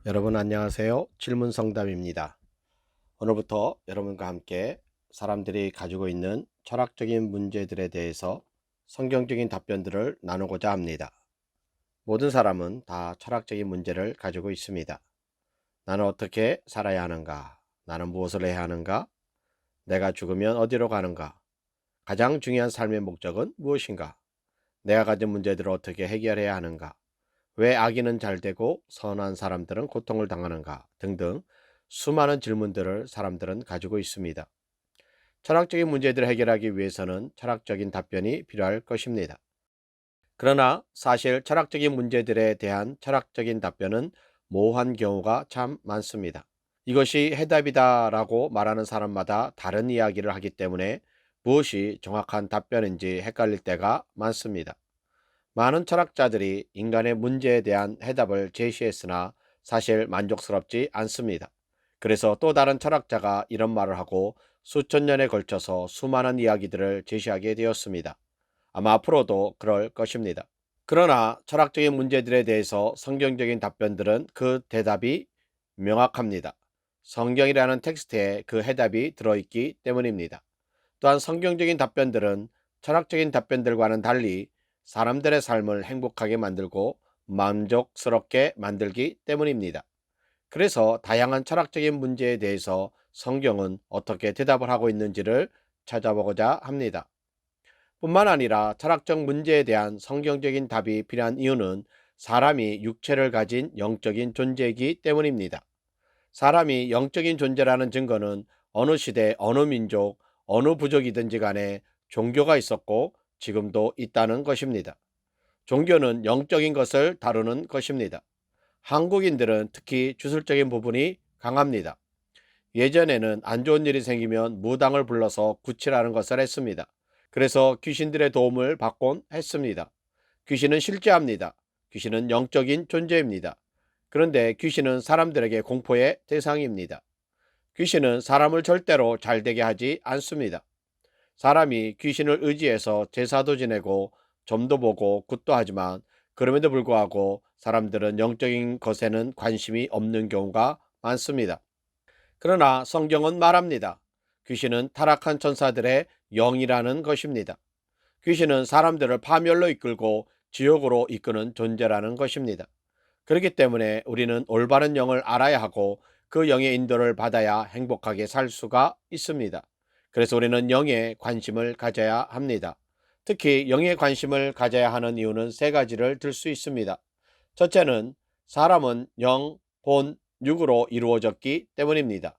여러분 안녕하세요. 질문성답입니다. 오늘부터 여러분과 함께 사람들이 가지고 있는 철학적인 문제들에 대해서 성경적인 답변들을 나누고자 합니다. 모든 사람은 다 철학적인 문제를 가지고 있습니다. 나는 어떻게 살아야 하는가? 나는 무엇을 해야 하는가? 내가 죽으면 어디로 가는가? 가장 중요한 삶의 목적은 무엇인가? 내가 가진 문제들을 어떻게 해결해야 하는가? 왜 악인은 잘 되고 선한 사람들은 고통을 당하는가 등등 수많은 질문들을 사람들은 가지고 있습니다. 철학적인 문제들을 해결하기 위해서는 철학적인 답변이 필요할 것입니다. 그러나 사실 철학적인 문제들에 대한 철학적인 답변은 모호한 경우가 참 많습니다. 이것이 해답이다라고 말하는 사람마다 다른 이야기를 하기 때문에 무엇이 정확한 답변인지 헷갈릴 때가 많습니다. 많은 철학자들이 인간의 문제에 대한 해답을 제시했으나 사실 만족스럽지 않습니다. 그래서 또 다른 철학자가 이런 말을 하고 수천 년에 걸쳐서 수많은 이야기들을 제시하게 되었습니다. 아마 앞으로도 그럴 것입니다. 그러나 철학적인 문제들에 대해서 성경적인 답변들은 그 대답이 명확합니다. 성경이라는 텍스트에 그 해답이 들어있기 때문입니다. 또한 성경적인 답변들은 철학적인 답변들과는 달리 사람들의 삶을 행복하게 만들고 만족스럽게 만들기 때문입니다. 그래서 다양한 철학적인 문제에 대해서 성경은 어떻게 대답을 하고 있는지를 찾아보고자 합니다. 뿐만 아니라 철학적 문제에 대한 성경적인 답이 필요한 이유는 사람이 육체를 가진 영적인 존재이기 때문입니다. 사람이 영적인 존재라는 증거는 어느 시대, 어느 민족, 어느 부족이든지 간에 종교가 있었고 지금도 있다는 것입니다. 종교는 영적인 것을 다루는 것입니다. 한국인들은 특히 주술적인 부분이 강합니다. 예전에는 안 좋은 일이 생기면 무당을 불러서 구치라는 것을 했습니다. 그래서 귀신들의 도움을 받곤 했습니다. 귀신은 실제합니다. 귀신은 영적인 존재입니다. 그런데 귀신은 사람들에게 공포의 대상입니다. 귀신은 사람을 절대로 잘되게 하지 않습니다. 사람이 귀신을 의지해서 제사도 지내고 점도 보고 굿도 하지만 그럼에도 불구하고 사람들은 영적인 것에는 관심이 없는 경우가 많습니다. 그러나 성경은 말합니다. 귀신은 타락한 천사들의 영이라는 것입니다. 귀신은 사람들을 파멸로 이끌고 지옥으로 이끄는 존재라는 것입니다. 그렇기 때문에 우리는 올바른 영을 알아야 하고 그 영의 인도를 받아야 행복하게 살 수가 있습니다. 그래서 우리는 영에 관심을 가져야 합니다. 특히 영에 관심을 가져야 하는 이유는 세 가지를 들 수 있습니다. 첫째는 사람은 영, 본, 육으로 이루어졌기 때문입니다.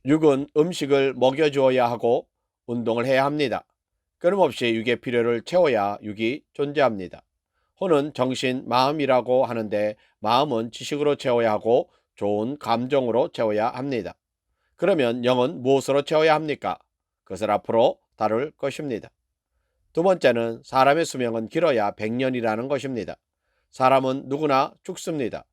육은 음식을 먹여주어야 하고 운동을 해야 합니다. 끊임없이 육의 필요를 채워야 육이 존재합니다. 혼은 정신, 마음이라고 하는데 마음은 지식으로 채워야 하고 좋은 감정으로 채워야 합니다. 그러면 영은 무엇으로 채워야 합니까? 그것을 앞으로 다룰 것입니다. 두 번째는 사람의 수명은 길어야 100년이라는 것입니다. 사람은 누구나 죽습니다.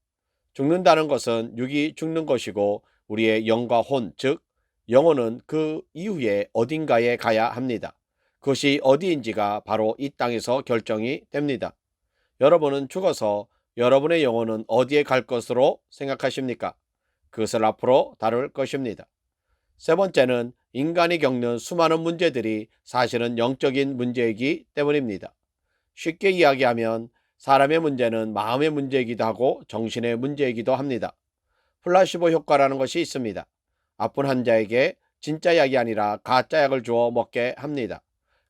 죽는다는 것은 육이 죽는 것이고 우리의 영과 혼, 즉 영혼은 그 이후에 어딘가에 가야 합니다. 그것이 어디인지가 바로 이 땅에서 결정이 됩니다. 여러분은 죽어서 여러분의 영혼은 어디에 갈 것으로 생각하십니까? 그것을 앞으로 다룰 것입니다. 세 번째는 인간이 겪는 수많은 문제들이 사실은 영적인 문제이기 때문입니다. 쉽게 이야기하면 사람의 문제는 마음의 문제이기도 하고 정신의 문제이기도 합니다. 플라시보 효과라는 것이 있습니다. 아픈 환자에게 진짜 약이 아니라 가짜 약을 주어 먹게 합니다.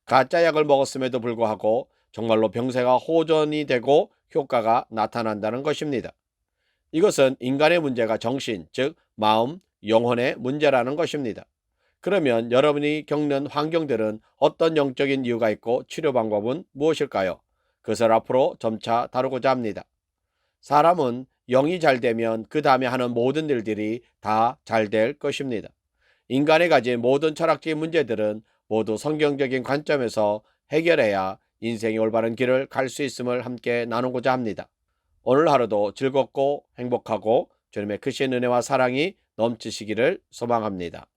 가짜 약을 먹었음에도 불구하고 정말로 병세가 호전이 되고 효과가 나타난다는 것입니다. 이것은 인간의 문제가 정신, 즉 마음, 영혼의 문제라는 것입니다. 그러면 여러분이 겪는 환경들은 어떤 영적인 이유가 있고 치료 방법은 무엇일까요? 그것을 앞으로 점차 다루고자 합니다. 사람은 영이 잘 되면 그 다음에 하는 모든 일들이 다 잘 될 것입니다. 인간이 가진 모든 철학적인 문제들은 모두 성경적인 관점에서 해결해야 인생의 올바른 길을 갈 수 있음을 함께 나누고자 합니다. 오늘 하루도 즐겁고 행복하고 주님의 크신 은혜와 사랑이 넘치시기를 소망합니다.